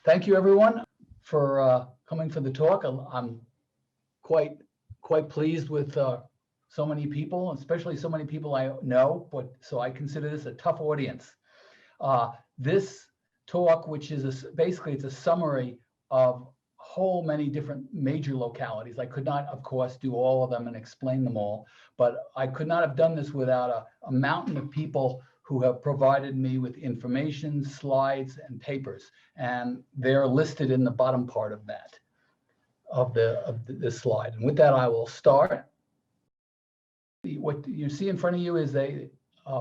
thank you everyone for coming for the talk. I'm quite pleased with so many people, especially so many people I know, but so I consider this a tough audience. This talk, which is basically it's a summary of whole many different major localities. I could not, of course, do all of them and explain them all, but I could not have done this without a mountain of people who have provided me with information, slides, and papers, and they're listed in the bottom part of that, of this slide. And with that, I will start. What you see in front of you is a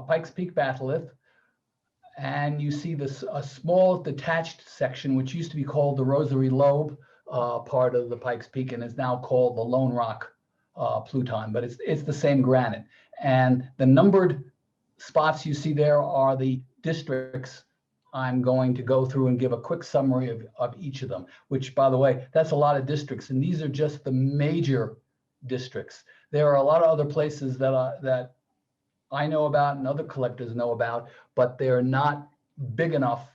Pikes Peak Batholith, and you see this a small detached section, which used to be called the Rosary Lobe part of the Pikes Peak, and is now called the Lone Rock Pluton, but it's the same granite. And the numbered spots you see there are the districts I'm going to go through and give a quick summary of each of them, which, by the way, that's a lot of districts, and these are just the major districts. There are a lot of other places that I know about and other collectors know about, but they're not big enough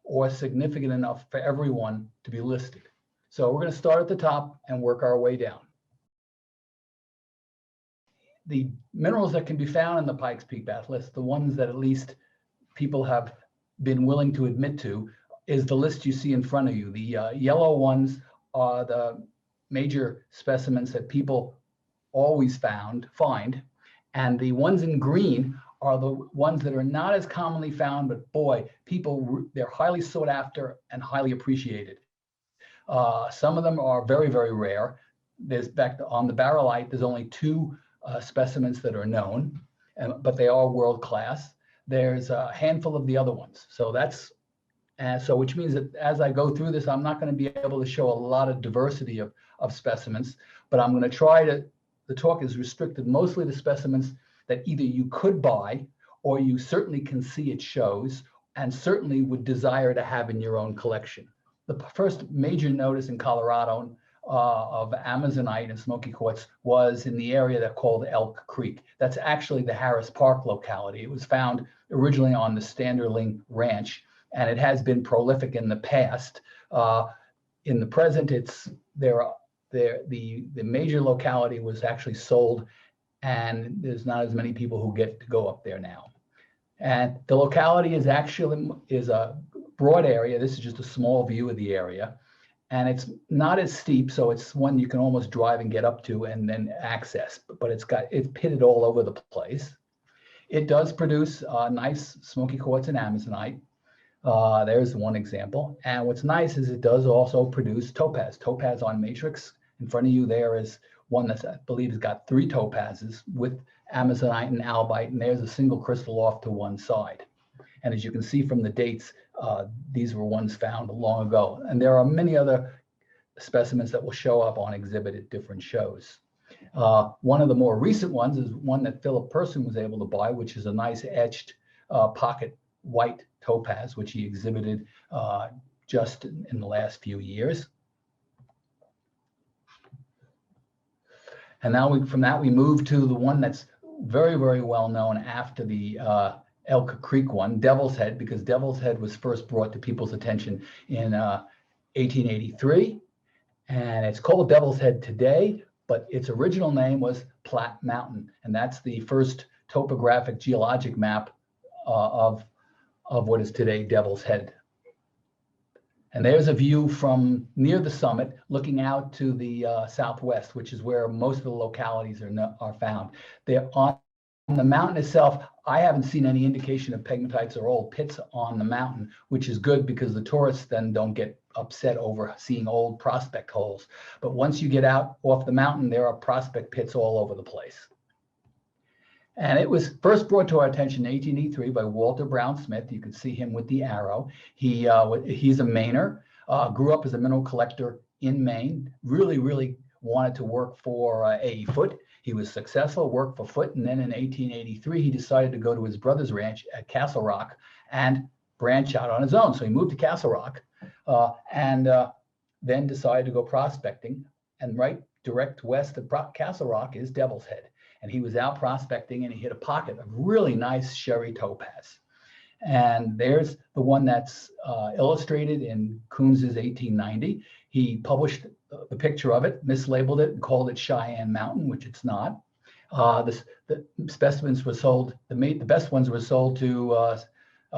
or significant enough for everyone to be listed. So we're going to start at the top and work our way down. The minerals that can be found in the Pikes Peak Batholith, the ones that at least people have been willing to admit to, is the list you see in front of you. The yellow ones are the major specimens that people always find, and the ones in green are the ones that are not as commonly found, but boy, they're highly sought after and highly appreciated. Some of them are very, very rare. There's back on the barrelite, there's only 2 specimens that are known, but they are world class. There's a handful of the other ones. So which means that as I go through this, I'm not going to be able to show a lot of diversity of specimens, but I'm going to try to, the talk is restricted mostly to specimens that either you could buy or you certainly can see it shows and certainly would desire to have in your own collection. The first major notice in Colorado of Amazonite and Smoky quartz was in the area that's called Elk Creek. That's actually the Harris Park locality. It was found originally on the Standerling Ranch, and it has been prolific in the past. In the present, the major locality was actually sold, and there's not as many people who get to go up there now. And the locality is a broad area. This is just a small view of the area. And it's not as steep, so it's one you can almost drive and get up to and then access, but it's pitted all over the place. It does produce nice smoky quartz and Amazonite. There's one example. And what's nice is it does also produce topaz. Topaz on matrix. In front of you there is one that I believe has got 3 topazes with Amazonite and albite, and there's a single crystal off to one side. And as you can see from the dates, these were ones found long ago. And there are many other specimens that will show up on exhibit at different shows. One of the more recent ones is one that Philip Person was able to buy, which is a nice etched pocket white topaz, which he exhibited just in the last few years. And now from that, we move to the one that's very, very well known after the Elk Creek one, Devil's Head, because Devil's Head was first brought to people's attention in 1883. And it's called Devil's Head today, but its original name was Platte Mountain. And that's the first topographic geologic map of what is today Devil's Head. And there's a view from near the summit looking out to the southwest, which is where most of the localities are found. They're on the mountain itself. I haven't seen any indication of pegmatites or old pits on the mountain, which is good because the tourists then don't get upset over seeing old prospect holes. But once you get out off the mountain, there are prospect pits all over the place. And it was first brought to our attention in 1883 by Walter Brown Smith. You can see him with the arrow. He's a Mainer, grew up as a mineral collector in Maine, really wanted to work for A. Foote. He was successful, worked for Foote, and then in 1883, he decided to go to his brother's ranch at Castle Rock and branch out on his own. So he moved to Castle Rock and then decided to go prospecting. And right direct west of Castle Rock is Devil's Head. And he was out prospecting and he hit a pocket of really nice sherry topaz. And there's the one that's illustrated in Coons's 1890. He published the picture of it, mislabeled it, and called it Cheyenne Mountain, which it's not. The specimens were sold, the best ones were sold to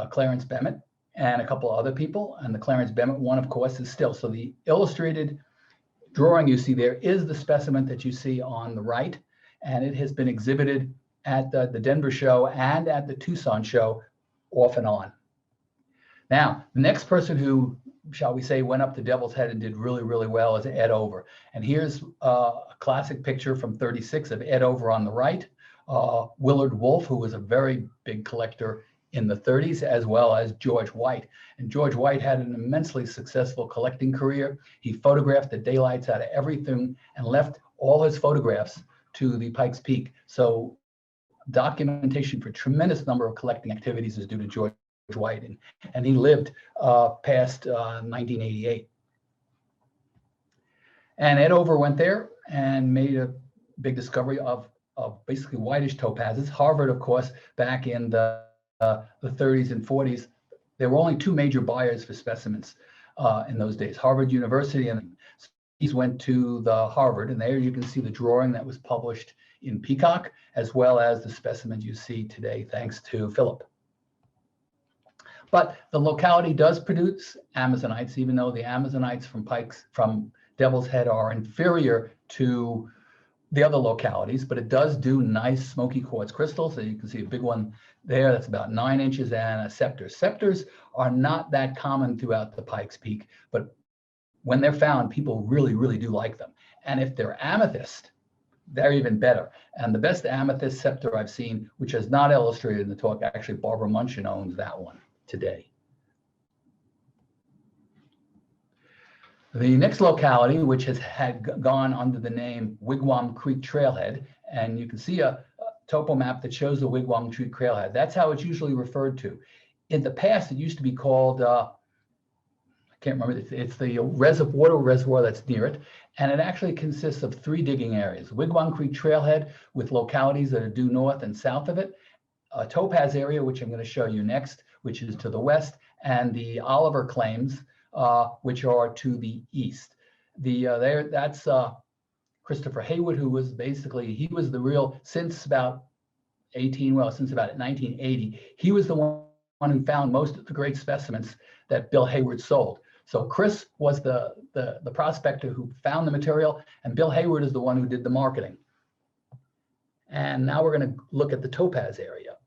Clarence Bemmet and a couple other people. And the Clarence Bemmet one, of course, is still. So the illustrated drawing you see there is the specimen that you see on the right. And it has been exhibited at the Denver show and at the Tucson show off and on. Now, the next person who, shall we say, went up to Devil's Head and did really, really well is Ed Over. And here's a classic picture from 36 of Ed Over on the right. Willard Wolfe, who was a very big collector in the 30s, as well as George White. And George White had an immensely successful collecting career. He photographed the daylights out of everything and left all his photographs to the Pikes Peak. So documentation for a tremendous number of collecting activities is due to George White, and he lived past 1988. And Ed Over went there and made a big discovery of basically whitish topazes. Harvard, of course, back in the 30s and 40s, there were only two major buyers for specimens in those days, Harvard University, and he went to the Harvard, and there you can see the drawing that was published in Peacock, as well as the specimens you see today, thanks to Philip. But the locality does produce Amazonites, even though the Amazonites from Devil's Head are inferior to the other localities, but it does do nice smoky quartz crystals. So you can see a big one there that's about 9 inches, and a scepter. Scepters are not that common throughout the Pikes Peak, but when they're found, people really, really do like them. And if they're amethyst, they're even better. And the best amethyst scepter I've seen, which is not illustrated in the talk, actually Barbara Munchin owns that one today. The next locality, which had gone under the name Wigwam Creek Trailhead, and you can see a topo map that shows the Wigwam Creek Trailhead. That's how it's usually referred to. In the past, it used to be called, I can't remember, it's the water reservoir that's near it, and it actually consists of 3 digging areas. Wigwam Creek Trailhead with localities that are due north and south of it, a topaz area, which I'm going to show you next, which is to the west, and the Oliver claims, which are to the east. That's Christopher Hayward, who was basically, he was the real, since about 1980, he was the one who found most of the great specimens that Bill Hayward sold. So Chris was the prospector who found the material, and Bill Hayward is the one who did the marketing. And now we're going to look at the topaz area.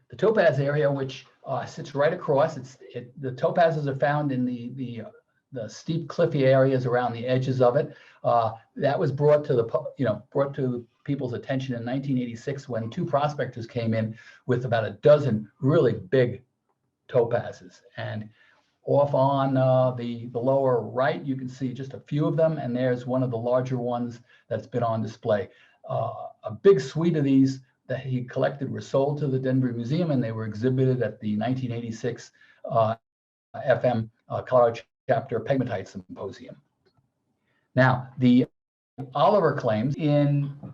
The topaz area, which sits right across, the topazes are found in the steep cliffy areas around the edges of it. That was brought to people's attention in 1986 when 2 prospectors came in with about a dozen really big topazes. And off on the lower right, you can see just a few of them, and there's one of the larger ones that's been on display. A big suite of these that he collected were sold to the Denver Museum, and they were exhibited at the 1986 FM Colorado Chapter Pegmatite Symposium. Now, the Oliver claims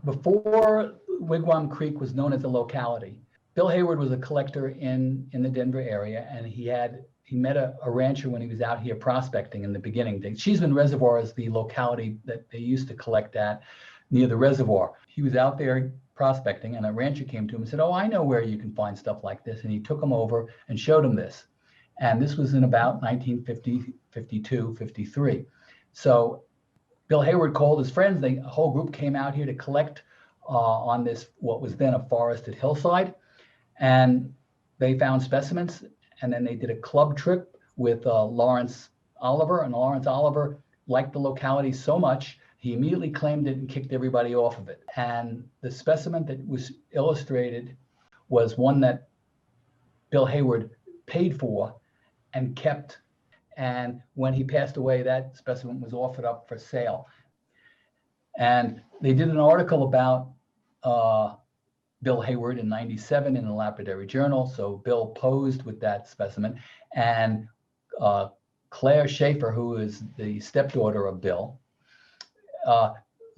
before Wigwam Creek was known as a locality, Bill Hayward was a collector in the Denver area, and he met a rancher when he was out here prospecting in the beginning. Cheeseman Reservoir is the locality that they used to collect at near the reservoir. He was out there prospecting, and a rancher came to him and said, "Oh, I know where you can find stuff like this." And he took him over and showed him this. And this was in about 1950, 52, 53. So Bill Hayward called his friends. A whole group came out here to collect on this, what was then a forested hillside. And they found specimens. And then they did a club trip with Lawrence Oliver. And Lawrence Oliver liked the locality so much, he immediately claimed it and kicked everybody off of it. And the specimen that was illustrated was one that Bill Hayward paid for and kept. And when he passed away, that specimen was offered up for sale. And they did an article about Bill Hayward in '97 in the Lapidary Journal. So Bill posed with that specimen. And Claire Schaefer, who is the stepdaughter of Bill,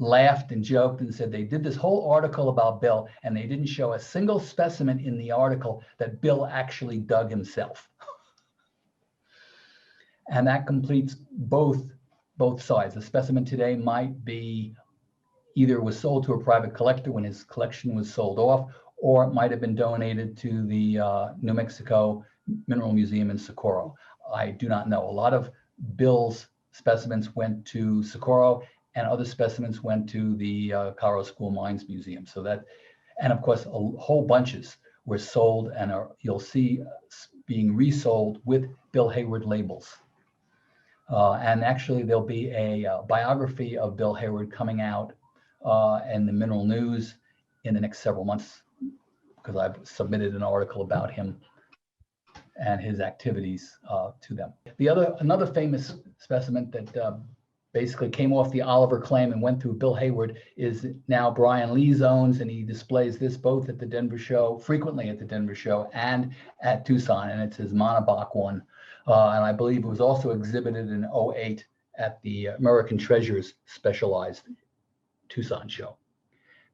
laughed and joked and said they did this whole article about Bill and they didn't show a single specimen in the article that Bill actually dug himself. And that completes both sides. The specimen today might be either was sold to a private collector when his collection was sold off, or it might have been donated to the New Mexico Mineral Museum in Socorro. I do not know. A lot of Bill's specimens went to Socorro, and other specimens went to the Colorado School Mines Museum. So that, and of course, whole bunches were sold and you'll see being resold with Bill Hayward labels. And actually, there'll be a biography of Bill Hayward coming out in the Mineral News in the next several months, because I've submitted an article about him and his activities to them. Another famous specimen that basically came off the Oliver claim and went through Bill Hayward is now Brian Lee's owns, and he displays this both at the Denver show, frequently at the Denver show, and at Tucson, and it's his monobach one. And I believe it was also exhibited in 2008 at the American Treasures Specialized Tucson show.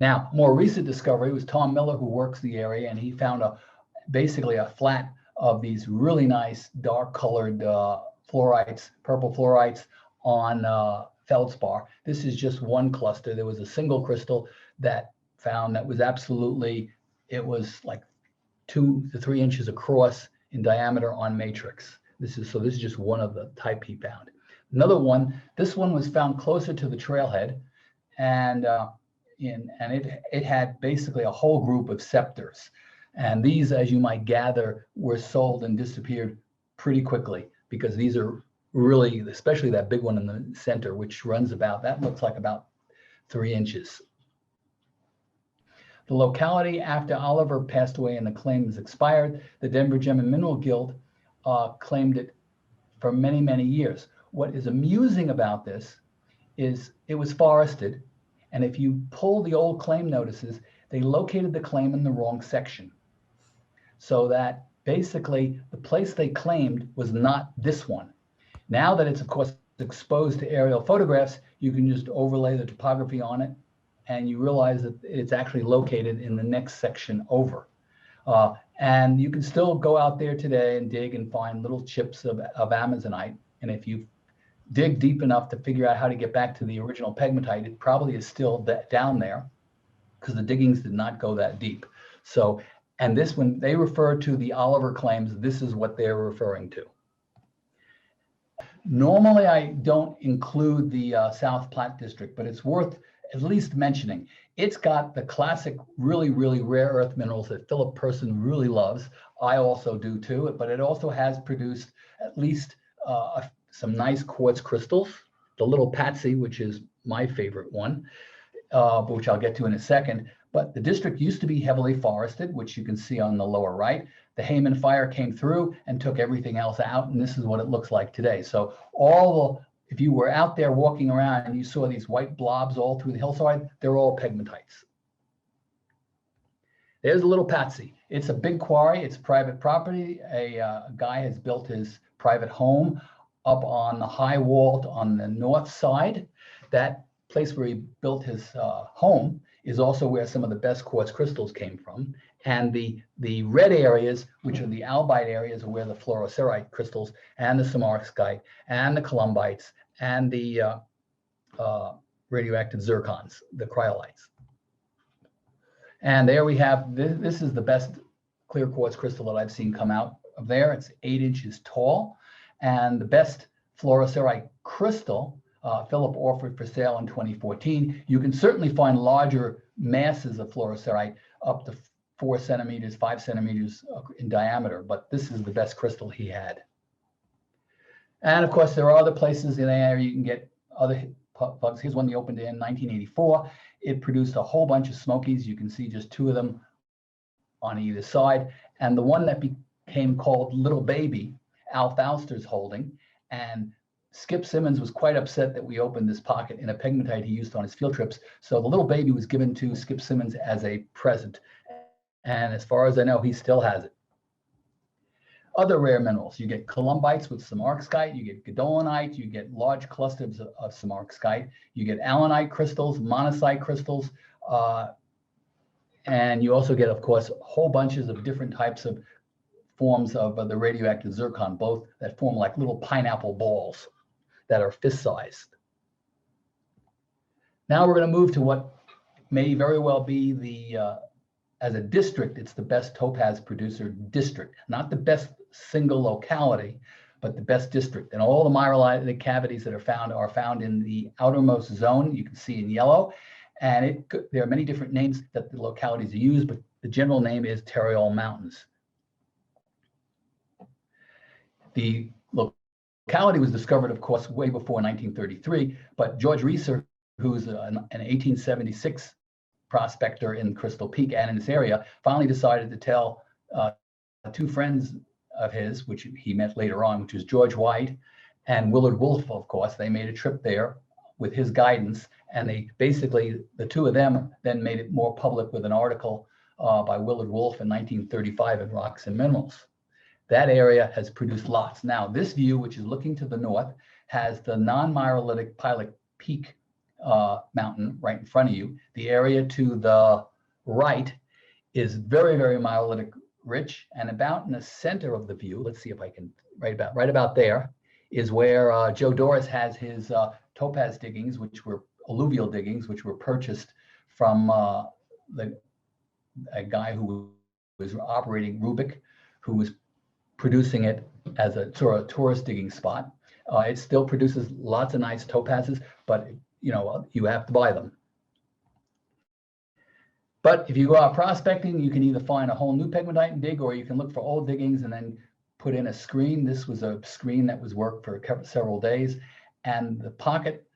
Now, more recent discovery was Tom Miller, who works the area, and he found basically a flat of these really nice dark colored fluorites, purple fluorites on feldspar. This is just one cluster. There was a single crystal that found that was absolutely, it was like 2 to 3 inches across in diameter on matrix. This is just one of the type he found. Another one, this one was found closer to the trailhead, and it had basically a whole group of scepters. And these, as you might gather, were sold and disappeared pretty quickly, because these are really, especially that big one in the center, which runs about, that looks like about 3 inches. The locality after Oliver passed away and the claim is expired, the Denver Gem and Mineral Guild claimed it for many, many years. What is amusing about this is it was forested, and if you pull the old claim notices, they located the claim in the wrong section. So that basically the place they claimed was not this one. Now that it's, of course, exposed to aerial photographs, you can just overlay the topography on it, and you realize that it's actually located in the next section over. And you can still go out there today and dig and find little chips of amazonite. And if you dig deep enough to figure out how to get back to the original pegmatite, it probably is still down there, because the diggings did not go that deep. So, and this, when they refer to the Oliver claims, this is what they're referring to. Normally, I don't include the South Platte District, but it's worth at least mentioning. It's got the classic, really, really rare earth minerals that Philip Person really loves. I also do too, but it also has produced at least some nice quartz crystals. The little Patsy, which is my favorite one, which I'll get to in a second. But the district used to be heavily forested, which you can see on the lower right. The Hayman fire came through and took everything else out, and this is what it looks like today. So if you were out there walking around and you saw these white blobs all through the hillside, they're all pegmatites. There's a little Patsy. It's a big quarry. It's private property. A guy has built his private home up on the high wall on the north side. That place where he built his home is also where some of the best quartz crystals came from. And the red areas, which are the albite areas, are where the fluorocerite crystals and the samarskite and the columbites and the radioactive zircons, the cryolites. And there we have, this is the best clear quartz crystal that I've seen come out of there. It's 8 inches tall. And the best fluorocerite crystal, Philip offered for sale in 2014. You can certainly find larger masses of fluorocerite up to 4 centimeters, 5 centimeters in diameter, but this is the best crystal he had. And of course, there are other places in the area you can get other plugs. Here's one they opened in 1984. It produced a whole bunch of Smokies. You can see just 2 of them on either side. And the one that became called Little Baby, Al Fauster's holding, and Skip Simmons was quite upset that we opened this pocket in a pegmatite he used on his field trips. So the Little Baby was given to Skip Simmons as a present. And as far as I know, he still has it. other rare minerals. You get columbites with samarskite, you get gadolinite, you get large clusters of samarskite, you get allanite crystals, monazite crystals, and you also get, of course, whole bunches of different types of forms of the radioactive zircon, both that form like little pineapple balls that are fist-sized. Now we're going to move to what may very well be the, as a district, it's the best topaz producer district, not the best single locality, but the best district. And all the mineralized cavities that are found in the outermost zone, you can see in yellow. And there are many different names that the localities are used, but the general name is Tarryall Mountains. The locality was discovered, of course, way before 1933, but George Reeser, who's an 1876 prospector in Crystal Peak and in this area, finally decided to tell two friends of his, which he met later on, which was George White and Willard Wolfe, of course. They made a trip there with his guidance, and they basically, the two of them then made it more public with an article by Willard Wolfe in 1935 in Rocks and Minerals. That area has produced lots. Now, this view, which is looking to the north, has the non-myrolitic Pilot Peak mountain right in front of you. The area to the right is very, very myrolitic rich, and about in the center of the view, let's see if I can, right about there, is where Joe Doris has his topaz diggings, which were alluvial diggings, which were purchased from a guy who was operating Rubik, who was producing it as a tourist digging spot. It still produces lots of nice topazes, but you have to buy them. But if you go out prospecting, you can either find a whole new pegmatite and dig, or you can look for old diggings and then put in a screen. This was a screen that was worked for several days, and the pocket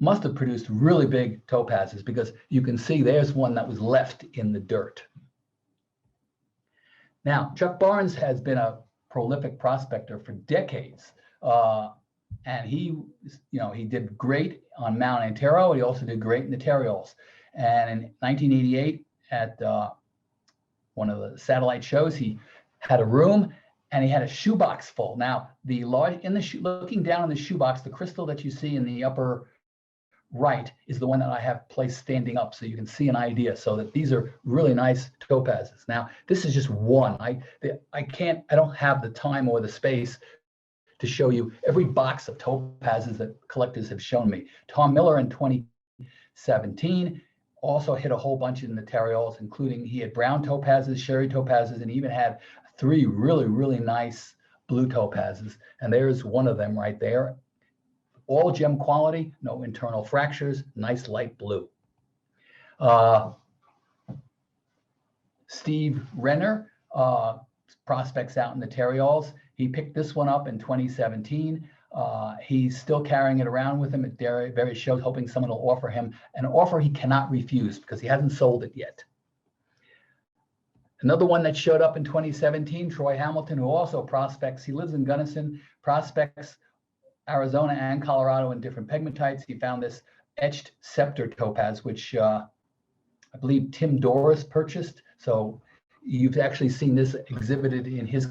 must have produced really big topazes, because you can see there's one that was left in the dirt. Now, Chuck Barnes has been a prolific prospector for decades, and he did great on Mount Antero. He also did great in the Tarryalls. And in 1988, at one of the satellite shows, he had a room and he had a shoebox full. Now, looking down in the shoebox, the crystal that you see in the upper right is the one that I have placed standing up, so you can see an idea. So that these are really nice topazes. Now, this is just one. I don't have the time or the space to show you every box of topazes that collectors have shown me. Tom Miller in 2017 also hit a whole bunch in the Tarryalls, including he had brown topazes, sherry topazes, and he even had 3 really, really nice blue topazes. And there's one of them right there. All gem quality, no internal fractures, nice light blue. Steve Renner prospects out in the Tarryalls. He picked this one up in 2017. He's still carrying it around with him at various shows, hoping someone will offer him an offer he cannot refuse because he hasn't sold it yet. Another one that showed up in 2017, Troy Hamilton, who also prospects. He lives in Gunnison, prospects Arizona and Colorado in different pegmatites. He found this etched scepter topaz, which I believe Tim Doris purchased. So you've actually seen this exhibited in his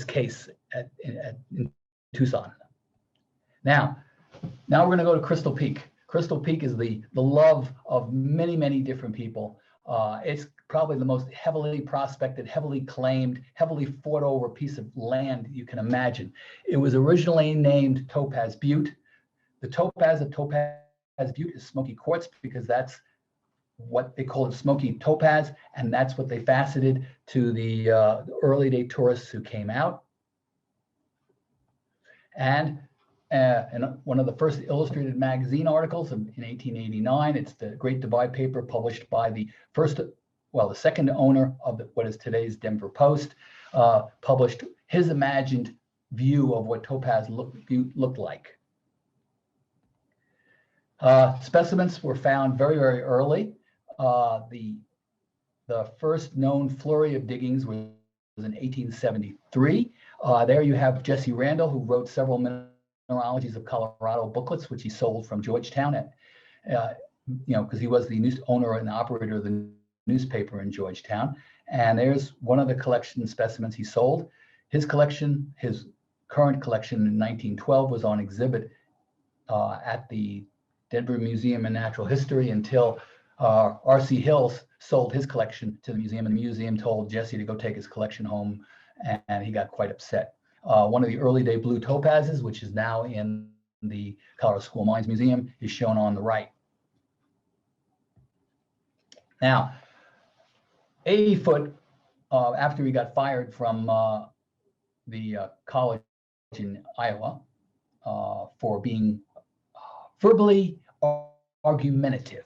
case in Tucson. Now we're going to go to Crystal Peak. Crystal Peak is the love of many, many different people. It's probably the most heavily prospected, heavily claimed, heavily fought over piece of land you can imagine. It was originally named Topaz Butte. The topaz of Topaz Butte is smoky quartz because that's what they call it, smoky topaz, and that's what they faceted to the early day tourists who came out. And one of the first illustrated magazine articles in 1889, it's the Great Divide paper published by the second owner of what is today's Denver Post, published his imagined view of what topaz looked like. Specimens were found very, very early. The first known flurry of diggings was in 1873. There you have Jesse Randall, who wrote several mineralogies of Colorado booklets, which he sold from Georgetown because he was the new owner and operator of the newspaper in Georgetown. And there's one of the collection specimens he sold. His collection, his current collection in 1912 was on exhibit at the Denver Museum of Natural History until R.C. Hills sold his collection to the museum, and the museum told Jesse to go take his collection home, and he got quite upset. One of the early day blue topazes, which is now in the Colorado School of Mines Museum, is shown on the right. Now, A.E. Foote, after he got fired from the college in Iowa for being verbally argumentative,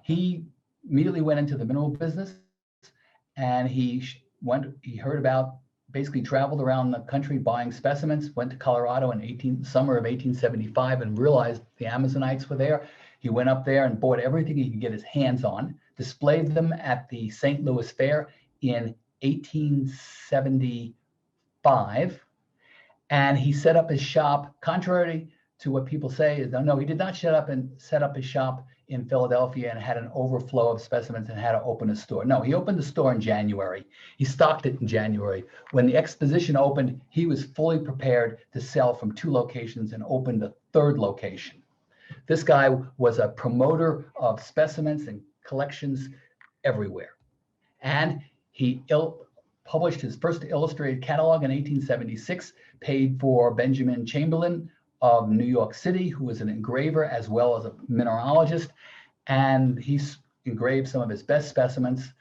he immediately went into the mineral business, and he heard about, basically traveled around the country buying specimens, went to Colorado in summer of 1875 and realized the Amazonites were there. He went up there and bought everything he could get his hands on, displayed them at the St. Louis Fair in 1875, and he set up his shop, contrary to what people say. No, he did not set up his shop in Philadelphia and had an overflow of specimens and had to open a store. No, he opened the store in January. He stocked it in January. When the exposition opened, he was fully prepared to sell from 2 locations and opened a 3rd location. This guy was a promoter of specimens and collections everywhere. And he published his first illustrated catalog in 1876, paid for Benjamin Chamberlain of New York City, who was an engraver as well as a mineralogist, and he engraved some of his best specimens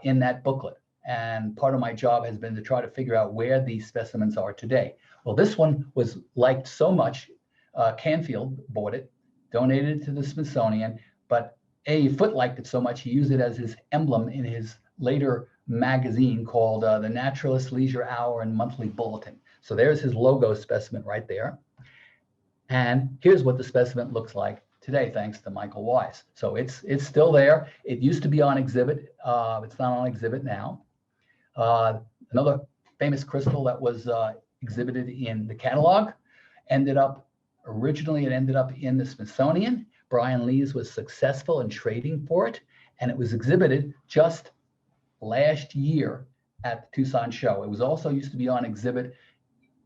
in that booklet. And part of my job has been to try to figure out where these specimens are today. Well, this one was liked so much, Canfield bought it, donated it to the Smithsonian, but A. Foote liked it so much he used it as his emblem in his later magazine called the Naturalist Leisure Hour and Monthly Bulletin. So there's his logo specimen right there. And here's what the specimen looks like today, thanks to Michael Wise. So it's still there. It used to be on exhibit. It's not on exhibit now. Another famous crystal that was exhibited in the catalog originally it ended up in the Smithsonian. Brian Lees was successful in trading for it, and it was exhibited just last year at the Tucson show. It was also used to be on exhibit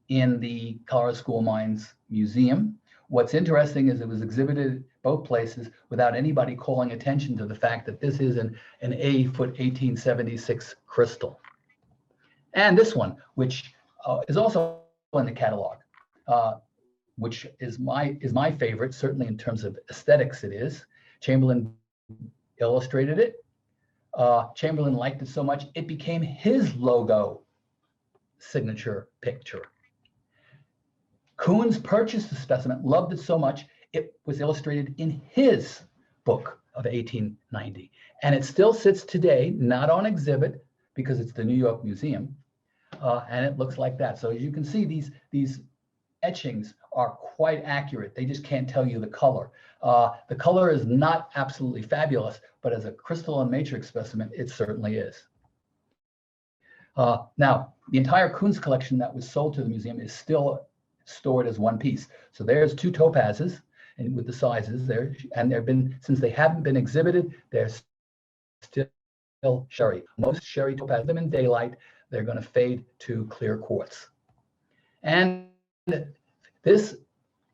in the Colorado School of Mines Museum. What's interesting is it was exhibited both places without anybody calling attention to the fact that this is an A. Foote 1876 crystal. And this one, which is also in the catalog, which is my favorite, certainly in terms of aesthetics it is. Chamberlain illustrated it. Chamberlain liked it so much, it became his logo signature picture. Coons purchased the specimen, loved it so much, it was illustrated in his book of 1890. And it still sits today, not on exhibit, because it's the New York Museum, and it looks like that. So as you can see, these etchings are quite accurate. They just can't tell you the color. The color is not absolutely fabulous, but as a crystal and matrix specimen, it certainly is. Now, the entire Coons collection that was sold to the museum is still stored as one piece. So there's 2 topazes, and with the sizes there, and they've been, since they haven't been exhibited, they're still sherry. Most sherry topazes, them in daylight, they're going to fade to clear quartz. And this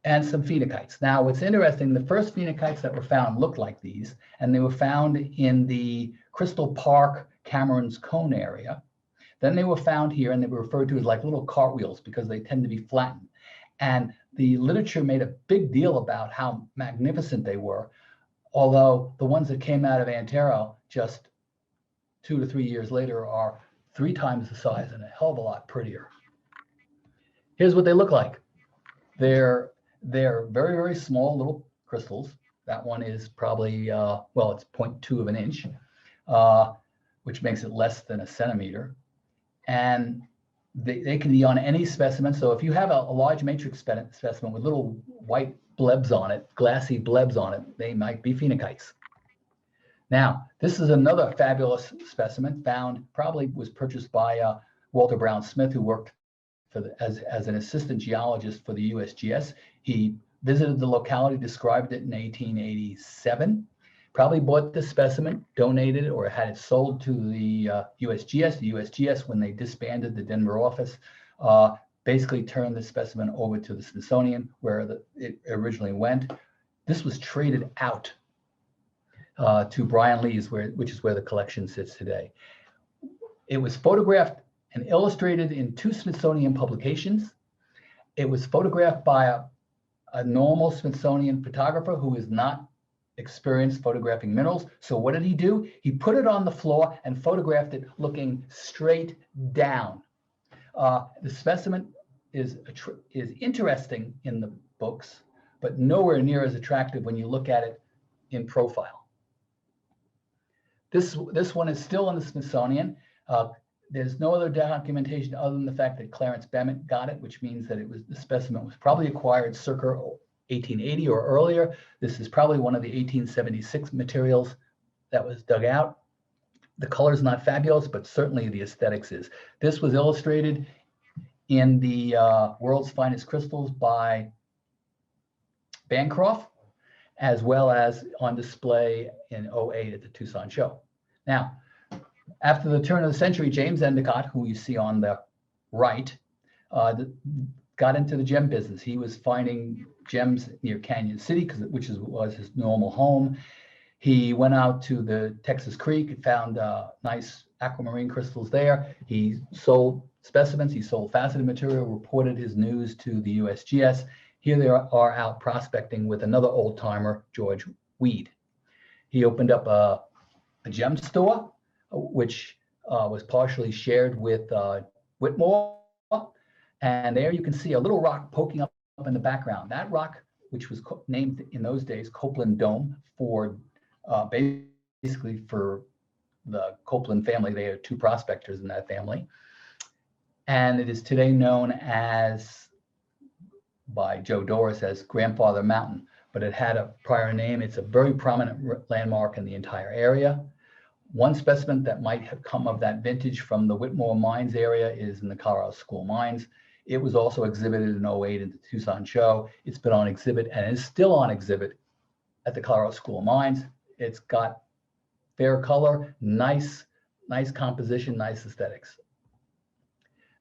and some phenicites. Now, what's interesting, the first phenicites that were found looked like these, and they were found in the Crystal Park, Cameron's Cone area. Then they were found here, and they were referred to as like little cartwheels because they tend to be flattened. And the literature made a big deal about how magnificent they were, although the ones that came out of Antero just 2 to 3 years later are 3 times the size and a hell of a lot prettier. Here's what they look like. They're very, very small little crystals. That one is probably, well, it's 0.2 of an inch, which makes it less than a centimeter. And they can be on any specimen. So if you have a large matrix specimen with little white blebs on it, glassy blebs on it, they might be phenicites. Now, this is another fabulous specimen found, probably was purchased by Walter Brown Smith, who worked for as an assistant geologist for the USGS. He visited the locality, described it in 1887, probably bought the specimen, donated it, or had it sold to the USGS. The USGS, when they disbanded the Denver office, basically turned the specimen over to the Smithsonian, where it originally went. This was traded out to Brian Lee's, which is where the collection sits today. It was photographed and illustrated in 2 Smithsonian publications. It was photographed by a normal Smithsonian photographer who is not experienced photographing minerals. So what did he do? He put it on the floor and photographed it looking straight down. The specimen is interesting in the books, but nowhere near as attractive when you look at it in profile. This one is still in the Smithsonian. There's no other documentation other than the fact that Clarence Bennett got it, which means that the specimen was probably acquired circa 1880 or earlier. This is probably one of the 1876 materials that was dug out. The color is not fabulous, but certainly the aesthetics is. This was illustrated in the World's Finest Crystals by Bancroft, as well as on display in 08 at the Tucson show. Now, after the turn of the century, James Endicott, who you see on the right, got into the gem business. He was finding gems near Canyon City, which was his normal home. He went out to the Texas Creek and found nice aquamarine crystals there. He sold specimens, he sold faceted material, reported his news to the USGS. Here they are out prospecting with another old timer, George Weed. He opened up a gem store, which was partially shared with Whitmore. And there you can see a little rock poking up in the background. That rock, which was named in those days Copeland Dome, for basically for the Copeland family. They are 2 prospectors in that family. And it is today known as, by Joe Doris, as Grandfather Mountain, but it had a prior name. It's a very prominent landmark in the entire area. One specimen that might have come of that vintage from the Whitmore Mines area is in the Colorado School Mines. It was also exhibited in 08 at the Tucson show. It's been on exhibit and is still on exhibit at the Colorado School Mines. It's got fair color, nice composition, nice aesthetics.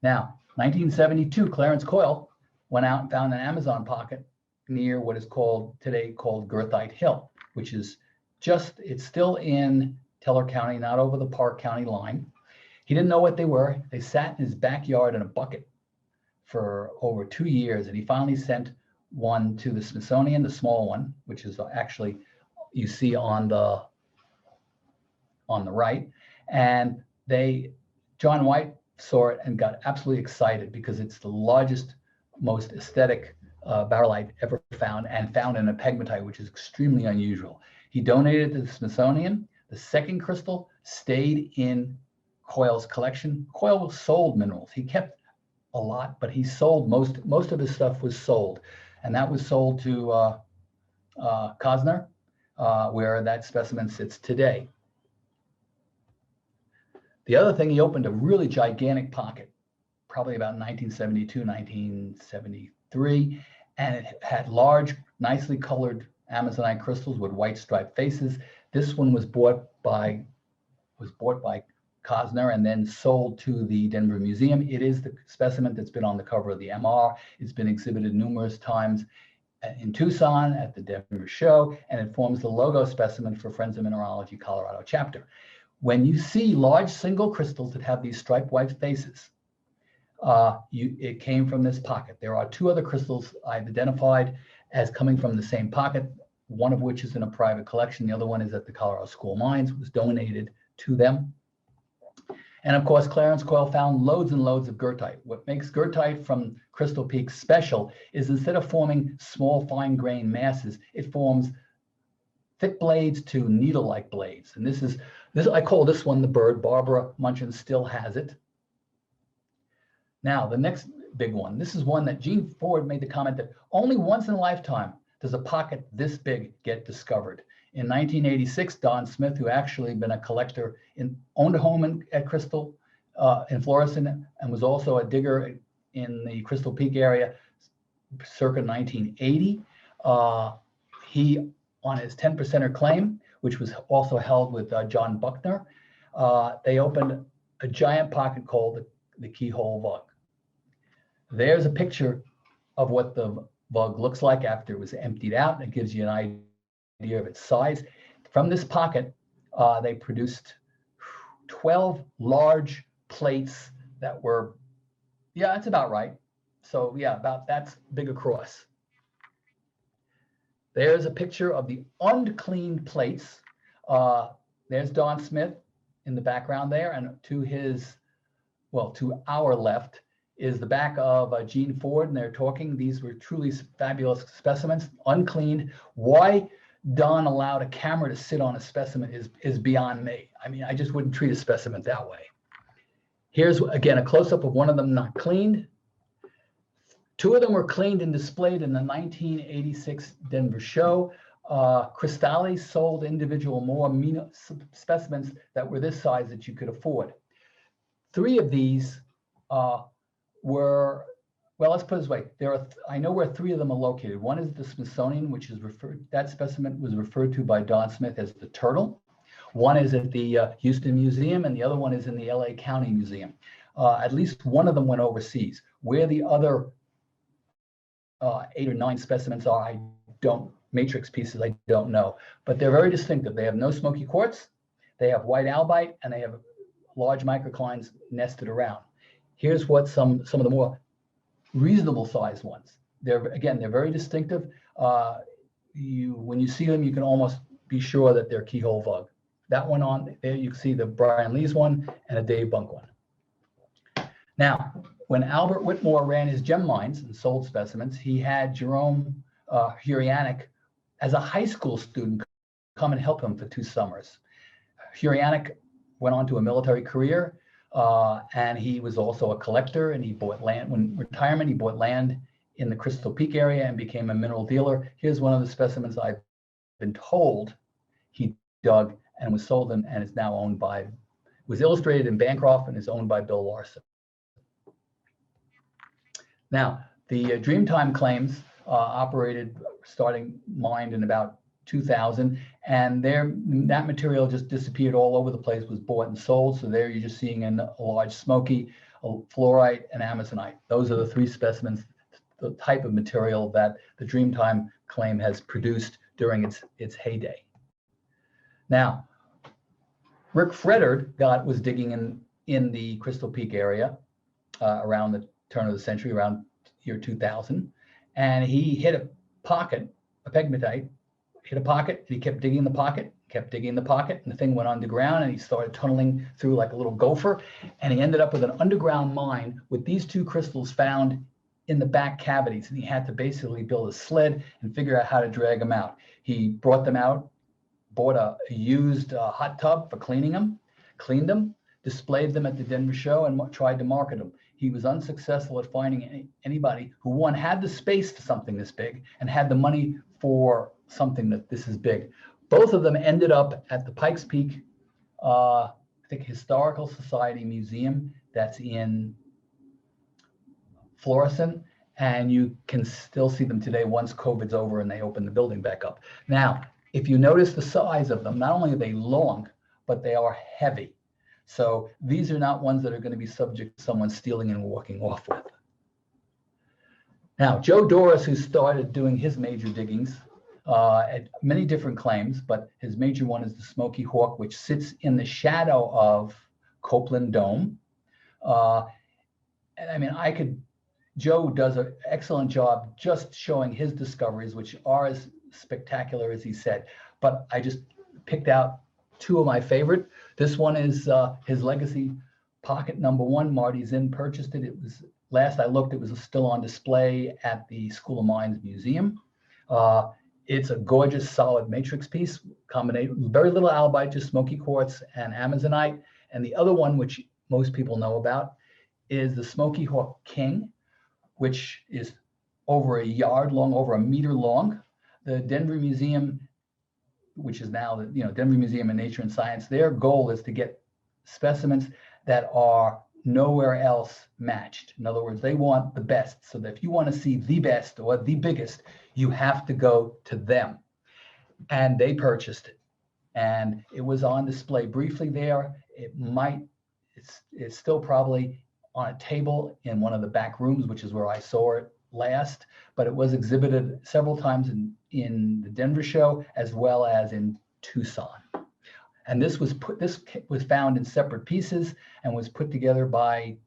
Now, 1972, Clarence Coil went out and found an Amazon pocket near what is today called Girthite Hill, which is it's still in Teller County, not over the Park County line. He didn't know what they were. They sat in his backyard in a bucket for over 2 years, and he finally sent one to the Smithsonian, the small one, which is actually, you see on the right. And John White saw it and got absolutely excited because it's the largest, most aesthetic barrelite ever found, and found in a pegmatite, which is extremely unusual. He donated it to the Smithsonian. The second crystal stayed in Coil's collection. Coil sold minerals. He kept a lot, but he sold most of his stuff was sold, and that was sold to Cosner, where that specimen sits today. The other thing, he opened a really gigantic pocket, probably about 1972, 1973, and it had large, nicely colored Amazonite crystals with white striped faces. This one was bought by Cosner and then sold to the Denver Museum. It is the specimen that's been on the cover of the MR. It's been exhibited numerous times in Tucson at the Denver show, and it forms the logo specimen for Friends of Mineralogy Colorado chapter. When you see large single crystals that have these striped white faces, it came from this pocket. There are 2 other crystals I've identified as coming from the same pocket, one of which is in a private collection. The other one is at the Colorado School Mines. It was donated to them. And of course, Clarence Coil found loads and loads of Girthite. What makes Girthite from Crystal Peak special is instead of forming small, fine-grained masses, it forms thick blades to needle-like blades. And this I call this one the bird. Barbara Munchin still has it. Now, the next big one. This is one that Gene Ford made the comment that only once in a lifetime does a pocket this big get discovered. In 1986, Don Smith, who actually been a collector, owned a home at Crystal in Florissant, and was also a digger in the Crystal Peak area circa 1980. He, on his 10%er claim, which was also held with John Buckner, they opened a giant pocket called the keyhole vug. There's a picture of what the vug looks like after it was emptied out. It gives you an idea of its size. From this pocket, they produced 12 large plates that were, yeah, that's about right. So yeah, about that's big across. There's a picture of the uncleaned plates. There's Don Smith in the background there, and to our left is the back of Gene Ford, and they're talking. These were truly fabulous specimens, uncleaned. Why Don allowed a camera to sit on a specimen is beyond me. I mean, I just wouldn't treat a specimen that way. Here's, again, a close-up of one of them not cleaned. Two of them were cleaned and displayed in the 1986 Denver show. Cristalli sold individual more specimens that were this size that you could afford. Three of these were, well, let's put it this way. I know where three of them are located. One is the Smithsonian, which is that specimen was referred to by Don Smith as the turtle. One is at the Houston Museum, and the other one is in the LA County Museum. At least one of them went overseas. Where the other 8 or 9 specimens are, matrix pieces, I don't know. But they're very distinctive. They have no smoky quartz, they have white albite, and they have large microclines nested around. Here's what some of the more reasonable sized ones. They're very distinctive. When you see them, you can almost be sure that they're keyhole vug. That one on there, you can see the Brian Lee's one and a Dave Bunk one. Now, when Albert Whitmore ran his gem mines and sold specimens, he had Jerome Hurianic as a high school student come and help him for 2 summers. Hurianic went on to a military career, and he was also a collector, and he bought land. When retirement, he bought land in the Crystal Peak area and became a mineral dealer. Here's one of the specimens I've been told he dug and was sold and is now owned by, was illustrated in Bancroft and is owned by Bill Larson. Now, the Dreamtime claims operated, starting mined in about 2000, and that material just disappeared all over the place, was bought and sold. So there you're just seeing a large Smoky, a fluorite, and Amazonite. Those are the 3 specimens, the type of material that the Dreamtime claim has produced during its heyday. Now, Rick Fredard was digging in the Crystal Peak area around the turn of the century, around year 2000, and he hit a pocket, a pegmatite, hit a pocket, and he kept digging the pocket, and the thing went underground, and he started tunneling through like a little gopher, and he ended up with an underground mine with these 2 crystals found in the back cavities, and he had to basically build a sled and figure out how to drag them out. He brought them out, bought a used hot tub for cleaning them, cleaned them, displayed them at the Denver show, and tried to market them. He was unsuccessful at finding anybody who, one, had the space for something this big and had the money for something that this is big. Both of them ended up at the Pikes Peak, I think, Historical Society Museum that's in Florissant, and you can still see them today once COVID's over and they open the building back up. Now, if you notice the size of them, not only are they long, but they are heavy. So these are not ones that are going to be subject to someone stealing and walking off with. Now, Joe Doris, who started doing his major diggings at many different claims, but his major one is the Smoky Hawk, which sits in the shadow of Copeland Dome. And I mean, Joe does an excellent job just showing his discoveries, which are as spectacular as he said. But I just picked out 2 of my favorite. This one is his legacy pocket number 1. Marty Zinn purchased it. It was, last I looked, it was still on display at the School of Mines Museum. It's a gorgeous, solid matrix piece, combination, very little albite, just smoky quartz and Amazonite. And the other one, which most people know about, is the Smoky Hawk King, which is over a yard long, over a meter long. The Denver Museum, which is now the Denver Museum of Nature and Science, their goal is to get specimens that are nowhere else matched. In other words, they want the best. So that if you want to see the best or the biggest, you have to go to them. And they purchased it. and it was on display briefly there. It's still probably on a table in one of the back rooms, which is where I saw it last, but it was exhibited several times in the Denver show as well as in Tucson. And this was found in separate pieces and was put together by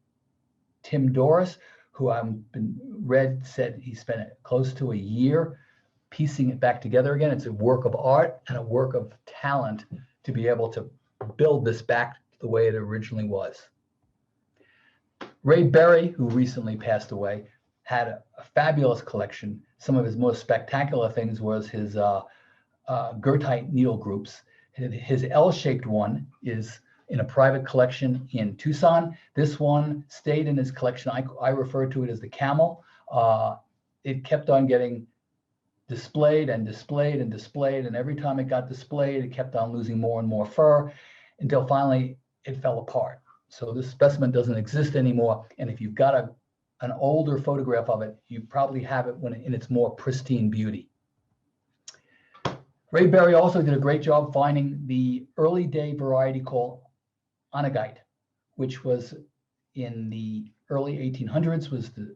Tim Doris, who I've been read said he spent close to a year piecing it back together again. It's a work of art and a work of talent to be able to build this back the way it originally was. Ray Berry, who recently passed away, had a fabulous collection. Some of his most spectacular things was his goethite needle groups. His L-shaped one is in a private collection in Tucson. This one stayed in his collection. I refer to it as the camel. It kept on getting displayed and displayed and displayed, and every time it got displayed, it kept on losing more and more fur until finally it fell apart. So this specimen doesn't exist anymore, and if you've got an older photograph of it, you probably have it when in its more pristine beauty. Ray Berry also did a great job finding the early day variety called onagite, which was in the early 1800s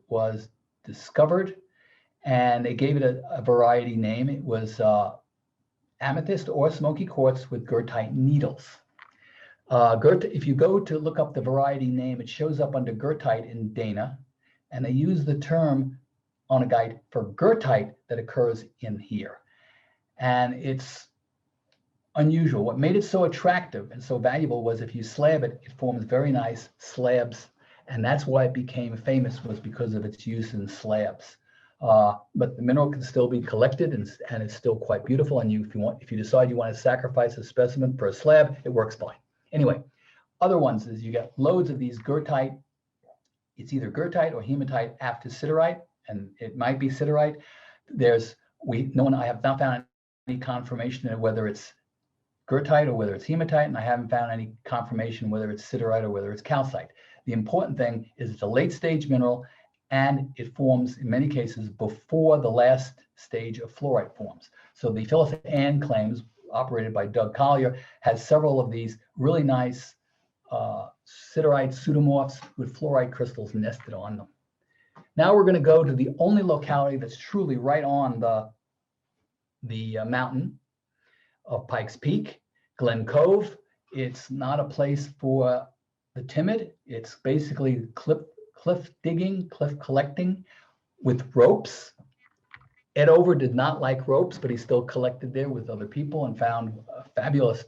was discovered, and they gave it a variety name. It was amethyst or smoky quartz with goethite needles. If you go to look up the variety name, it shows up under goethite in Dana, and they use the term onagite for goethite that occurs in here. And it's unusual. What made it so attractive and so valuable was if you slab it, it forms very nice slabs. And that's why it became famous, was because of its use in slabs. But the mineral can still be collected, and it's still quite beautiful. And if you decide you want to sacrifice a specimen for a slab, it works fine. Anyway, other ones is you get loads of these goethite. It's either goethite or hematite aphtosiderite, and it might be siderite. I have not found any confirmation of whether it's goethite or whether it's hematite, and I haven't found any confirmation whether it's siderite or whether it's calcite. The important thing is it's a late stage mineral, and it forms in many cases before the last stage of fluorite forms. So the Phyllis Ann claims, operated by Doug Collier, has several of these really nice siderite pseudomorphs with fluorite crystals nested on them. Now we're going to go to the only locality that's truly right on the mountain of Pikes Peak, Glen Cove. It's not a place for the timid. It's basically cliff digging, cliff collecting with ropes. Ed Over did not like ropes, but he still collected there with other people and found a fabulous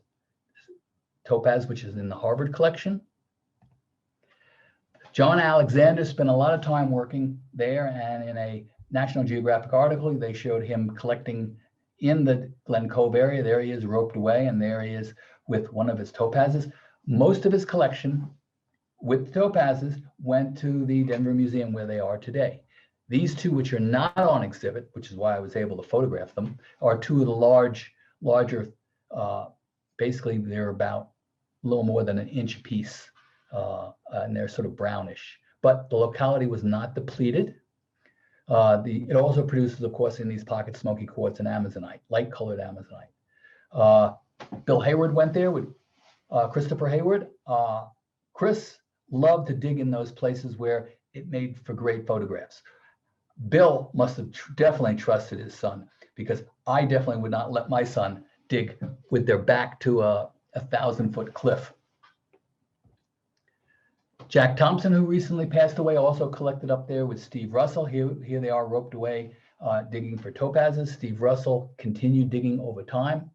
topaz, which is in the Harvard collection. John Alexander spent a lot of time working there, and in a National Geographic article, they showed him collecting in the Glen Cove area. There he is roped away, and there he is with one of his topazes. Most of his collection with topazes went to the Denver Museum where they are today. These two, which are not on exhibit, which is why I was able to photograph them, are two of the larger, basically they're about a little more than an inch apiece, and they're sort of brownish. But the locality was not depleted. It also produces, of course, in these pockets, smoky quartz and amazonite, light-colored amazonite. Bill Hayward went there with Christopher Hayward. Chris loved to dig in those places where it made for great photographs. Bill must have definitely trusted his son, because I definitely would not let my son dig with their back to a 1,000-foot cliff. Jack Thompson, who recently passed away, also collected up there with Steve Russell. Here they are roped away, digging for topazes. Steve Russell continued digging over time,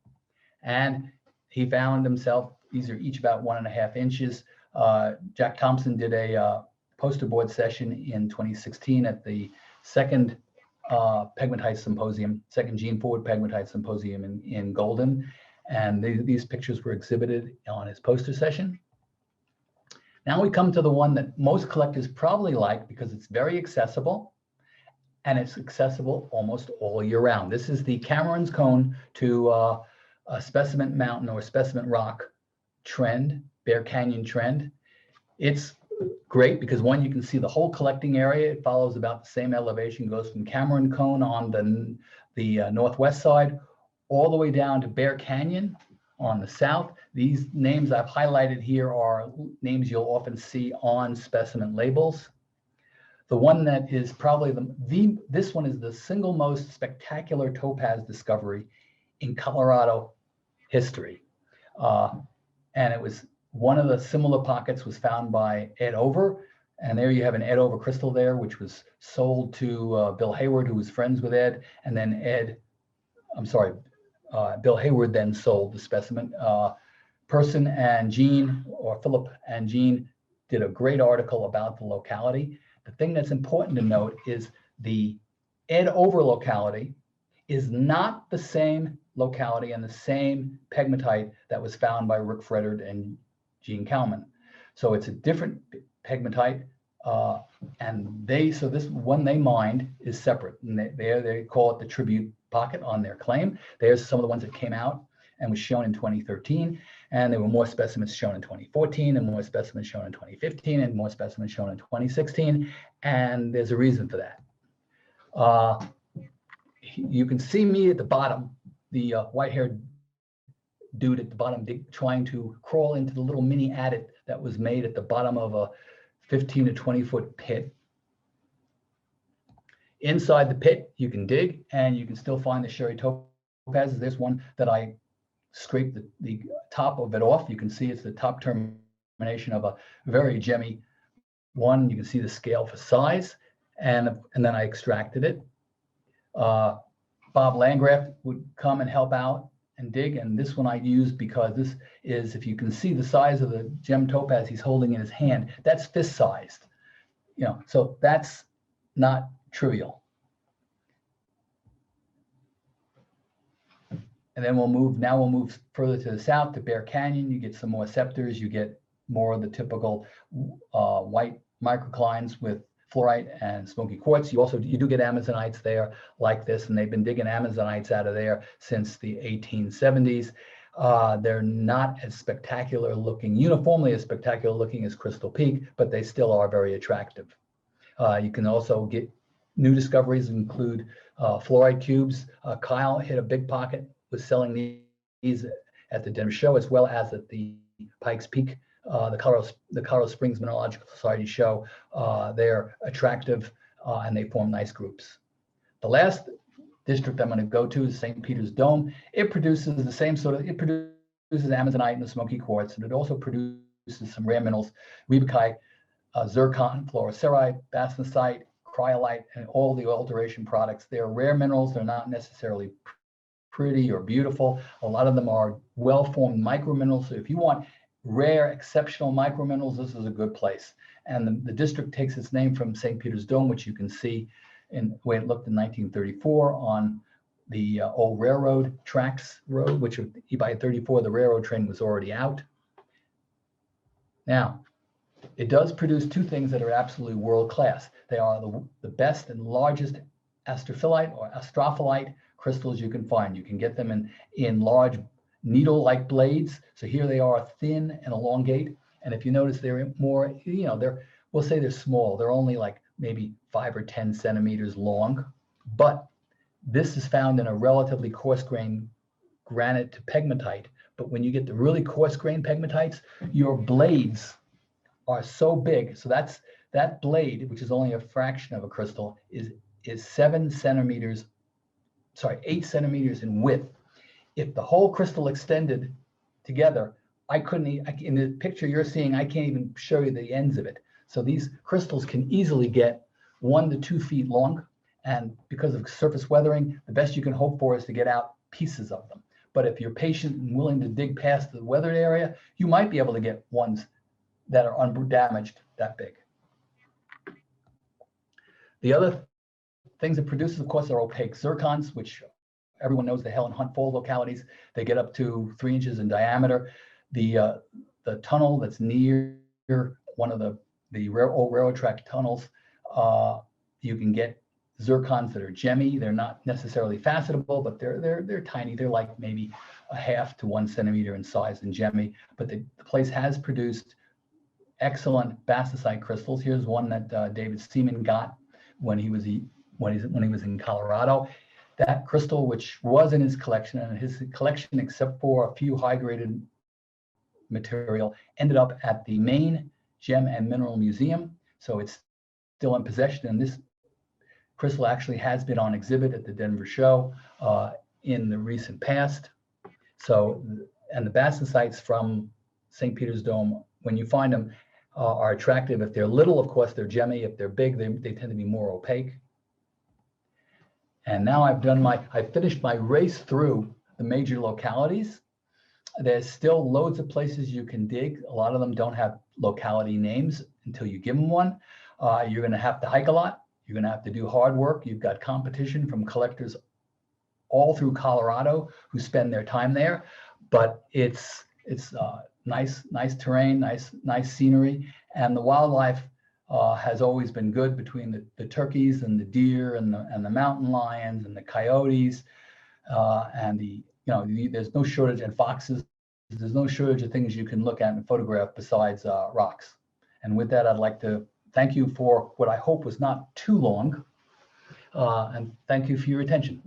and he found himself, these are each about 1.5 inches. Jack Thompson did a poster board session in 2016 at the second Pegmatite Symposium, second Gene Forward Pegmatite Symposium in Golden. And these pictures were exhibited on his poster session. Now we come to the one that most collectors probably like because it's very accessible, and it's accessible almost all year round. This is the Cameron's Cone to a Specimen Mountain or Specimen Rock trend, Bear Canyon trend. It's great because, one, you can see the whole collecting area. It follows about the same elevation, goes from Cameron Cone on the northwest side all the way down to Bear Canyon on the south. These names I've highlighted here are names you'll often see on specimen labels. The one that is probably this one is the single most spectacular topaz discovery in Colorado history. And it was one of the similar pockets was found by Ed Over. And there you have an Ed Over crystal there, which was sold to Bill Hayward, who was friends with Ed. And then Bill Hayward then sold the specimen. Person and Gene, or Philip and Gene, did a great article about the locality. The thing that's important to note is the Ed Over locality is not the same locality and the same pegmatite that was found by Rick Frederd and Gene Kalman. So it's a different pegmatite, and this one they mined is separate. And they call it the tribute pocket on their claim. There's some of the ones that came out and was shown in 2013, and there were more specimens shown in 2014, and more specimens shown in 2015, and more specimens shown in 2016, and there's a reason for that. You can see me at the bottom, the white-haired dude at the bottom trying to crawl into the little mini adit that was made at the bottom of a 15 to 20 foot pit. Inside the pit, you can dig and you can still find the Seerie topazes. There's one that I scraped the top of it off. You can see it's the top termination of a very gemmy one. You can see the scale for size, and then I extracted it. Bob Landgraf would come and help out and dig, and this one I used because this is, if you can see the size of the gem topaz he's holding in his hand, that's fist sized, so that's not trivial. And then we'll move further to the south to Bear Canyon. You get some more scepters, you get more of the typical white microclines with fluorite and smoky quartz. You do get amazonites there like this, and they've been digging amazonites out of there since the 1870s. They're not as spectacular looking, uniformly as spectacular looking as Crystal Peak, but they still are very attractive. You can also get new discoveries include fluorite cubes. Kyle hit a big pocket, was selling these at the Denver show, as well as at the Pikes Peak, the Colorado Springs Mineralogical Society show. They're attractive and they form nice groups. The last district I'm going to go to is St. Peter's Dome. It produces the same it produces amazonite and the smoky quartz, and it also produces some rare minerals, riebeckite, zircon, fluorocerite, bastnasite, cryolite, and all the alteration products. They're rare minerals. They're not necessarily pretty or beautiful. A lot of them are well-formed microminerals. So if you want rare, exceptional microminerals, this is a good place. And the district takes its name from St. Peter's Dome, which you can see in the way it looked in 1934 on the old railroad tracks road, which by 34, the railroad train was already out. Now, it does produce two things that are absolutely world-class. They are the best and largest astrophyllite or astrophyllite crystals you can find. You can get them in large needle-like blades. So here they are, thin and elongate. And if you notice, they're more, we'll say they're small. They're only like maybe 5 or 10 centimeters long. But this is found in a relatively coarse-grained granite to pegmatite. But when you get the really coarse-grained pegmatites, your blades are so big. So that blade, which is only a fraction of a crystal, is 8 centimeters in width. If the whole crystal extended together, in the picture you're seeing, I can't even show you the ends of it. So these crystals can easily get 1 to 2 feet long. And because of surface weathering, the best you can hope for is to get out pieces of them. But if you're patient and willing to dig past the weathered area, you might be able to get ones that are undamaged that big. The other things it produces, of course, are opaque zircons, which everyone knows the Helen Hunt Fall localities. They get up to 3 inches in diameter. The tunnel that's near one of the old railroad track tunnels, you can get zircons that are gemmy. They're not necessarily facetable, but they're tiny. They're like maybe a 1/2 to 1 centimeter in size and gemmy. But the place has produced excellent bastnasite crystals. Here's one that David Seaman got when he was in Colorado. That crystal, which was in his collection, and his collection, except for a few high-graded material, ended up at the Maine Gem and Mineral Museum. So it's still in possession, and this crystal actually has been on exhibit at the Denver show in the recent past. So, and the basidites from St. Peter's Dome, when you find them, are attractive. If they're little, of course, they're gemmy. If they're big, they tend to be more opaque. And now I've finished my race through the major localities. There's still loads of places you can dig. A lot of them don't have locality names until you give them one. You're going to have to hike a lot. You're going to have to do hard work. You've got competition from collectors all through Colorado who spend their time there. But it's nice terrain, nice scenery, and the wildlife has always been good between the turkeys and the deer and the mountain lions and the coyotes and there's no shortage, and foxes. There's no shortage of things you can look at and photograph besides rocks. And with that, I'd like to thank you for what I hope was not too long, and thank you for your attention.